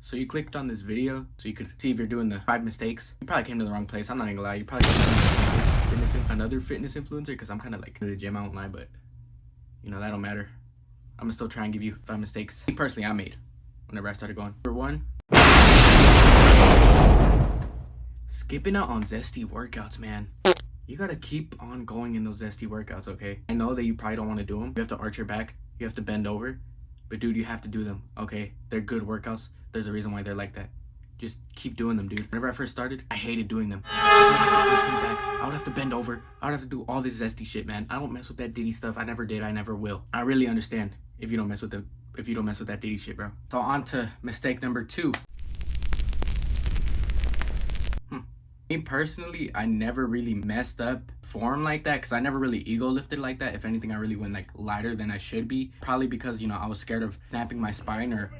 So you clicked on this video so you could see if you're doing the 5 mistakes. You probably came to the wrong place. I'm not gonna lie. You probably came to another fitness influencer, because I'm kind of like to the gym, I won't lie, but you know, that don't matter. I'm gonna still try and give you 5 mistakes. Me personally, I made whenever I started going. Number 1, skipping out on zesty workouts, man. You gotta keep on going in those zesty workouts, okay? I know that you probably don't want to do them. You have to arch your back. You have to bend over. But dude, you have to do them, okay? They're good workouts. There's a reason why they're like that. Just keep doing them, dude. Whenever I first started, I hated doing them. I would have to bend over. I would have to do all this zesty shit, man. I don't mess with that Diddy stuff. I never did. I never will. I really understand if you don't mess with them. If you don't mess with that Diddy shit, bro. So on to mistake number 2. Me personally, I never really messed up form like that, because I never really ego lifted like that. If anything, I really went like lighter than I should be. Probably because, you know, I was scared of snapping my spine or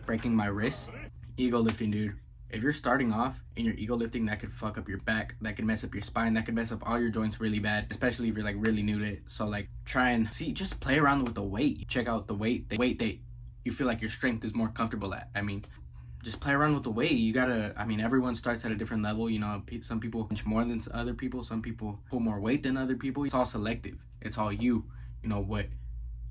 breaking my wrist. Ego lifting, dude. If you're starting off and you're ego lifting, that could fuck up your back, that could mess up your spine, that could mess up all your joints really bad, especially if you're like really new to it. So like, try and see, just play around with the weight. Check out the weight that you feel like your strength is more comfortable at. I mean, just play around with the weight. You gotta, I mean, everyone starts at a different level, you know. Some people bench more than other people, some people pull more weight than other people. It's all selective. It's all you know what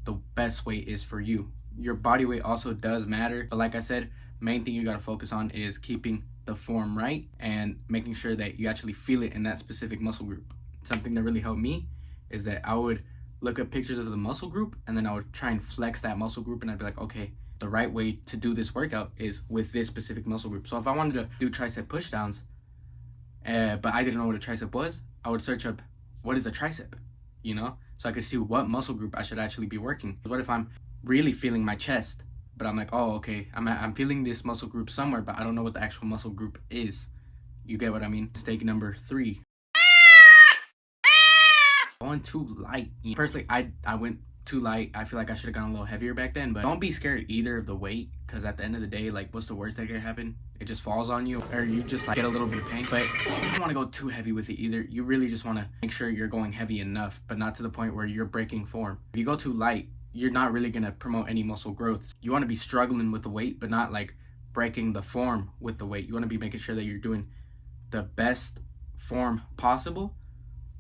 the best weight is for you. Your body weight also does matter, but like I said, main thing you gotta focus on is keeping the form right and making sure that you actually feel it in that specific muscle group. Something that really helped me is that I would look at pictures of the muscle group, and then I would try and flex that muscle group, and I'd be like, okay, the right way to do this workout is with this specific muscle group. So if I wanted to do tricep pushdowns, but I didn't know what a tricep was, I would search up what is a tricep, you know, so I could see what muscle group I should actually be working. What if I'm really feeling my chest, but I'm like, oh, okay, I'm feeling this muscle group somewhere, but I don't know what the actual muscle group is. You get what I mean? Mistake number 3. Going too light. Personally, I went too light. I feel like I should have gone a little heavier back then, but don't be scared either of the weight, because at the end of the day, like, what's the worst that could happen? It just falls on you, or you just like get a little bit of pain. But you don't want to go too heavy with it either. You really just want to make sure you're going heavy enough, but not to the point where you're breaking form. If you go too light, you're not really going to promote any muscle growth. You want to be struggling with the weight, but not like breaking the form with the weight. You want to be making sure that you're doing the best form possible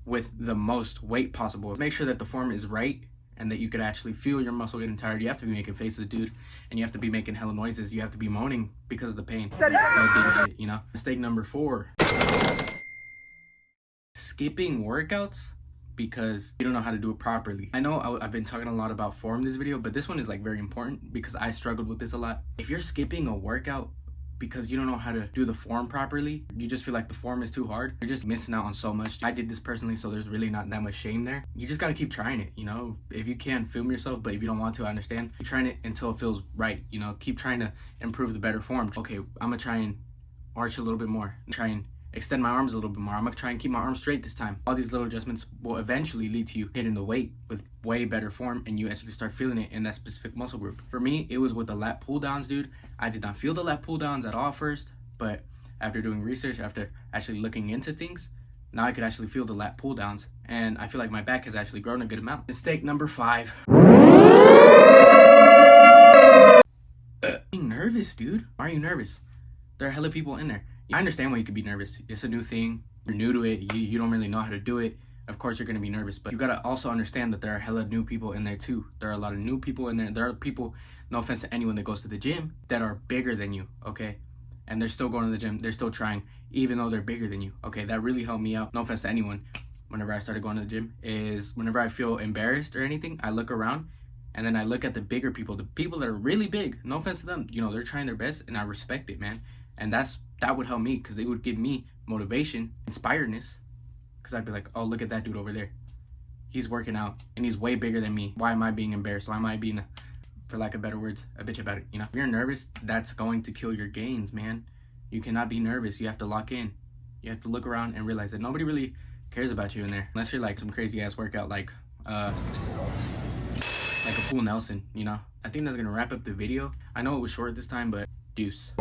with the most weight possible. Make sure that the form is right and that you could actually feel your muscle getting tired. You have to be making faces, dude, and you have to be making hella noises. You have to be moaning because of the pain. Shit, you know? Mistake number 4. Skipping workouts because you don't know how to do it properly. I know I've been talking a lot about form in this video, but this one is like very important because I struggled with this a lot. If you're skipping a workout because you don't know how to do the form properly, you just feel like the form is too hard, you're just missing out on so much. I did this personally, so there's really not that much shame there. You just gotta keep trying it, you know. If you can, film yourself, but if you don't want to, I understand. Keep trying it until it feels right, you know. Keep trying to improve the better form. Okay, I'm gonna try and arch a little bit more, try and extend my arms a little bit more. I'm gonna try and keep my arms straight this time. All these little adjustments will eventually lead to you hitting the weight with way better form, and you actually start feeling it in that specific muscle group. For me, it was with the lat pull downs, dude. I did not feel the lat pull downs at all first, but after doing research, after actually looking into things, now I could actually feel the lat pull downs, and I feel like my back has actually grown a good amount. Mistake number 5. Being nervous, dude. Why are you nervous? There are hella people in there. I understand why you could be nervous. It's a new thing. You're new to it. You don't really know how to do it. Of course you're going to be nervous, but you got to also understand that there are hella new people in there too. There are a lot of new people in there. There are people, no offense to anyone that goes to the gym, that are bigger than you, okay? And they're still going to the gym. They're still trying, even though they're bigger than you, okay? That really helped me out. No offense to anyone. Whenever I started going to the gym, is whenever I feel embarrassed or anything, I look around and then I look at the bigger people, the people that are really big. No offense to them. You know, they're trying their best and I respect it, man. And that would help me because it would give me motivation, inspiredness. Because I'd be like, oh, look at that dude over there. He's working out and he's way bigger than me. Why am I being embarrassed? Why am I being, for lack of better words, a bitch about it? You know, if you're nervous, that's going to kill your gains, man. You cannot be nervous. You have to lock in. You have to look around and realize that nobody really cares about you in there. Unless you're like some crazy ass workout like a full Nelson, you know. I think that's going to wrap up the video. I know it was short this time, but deuce.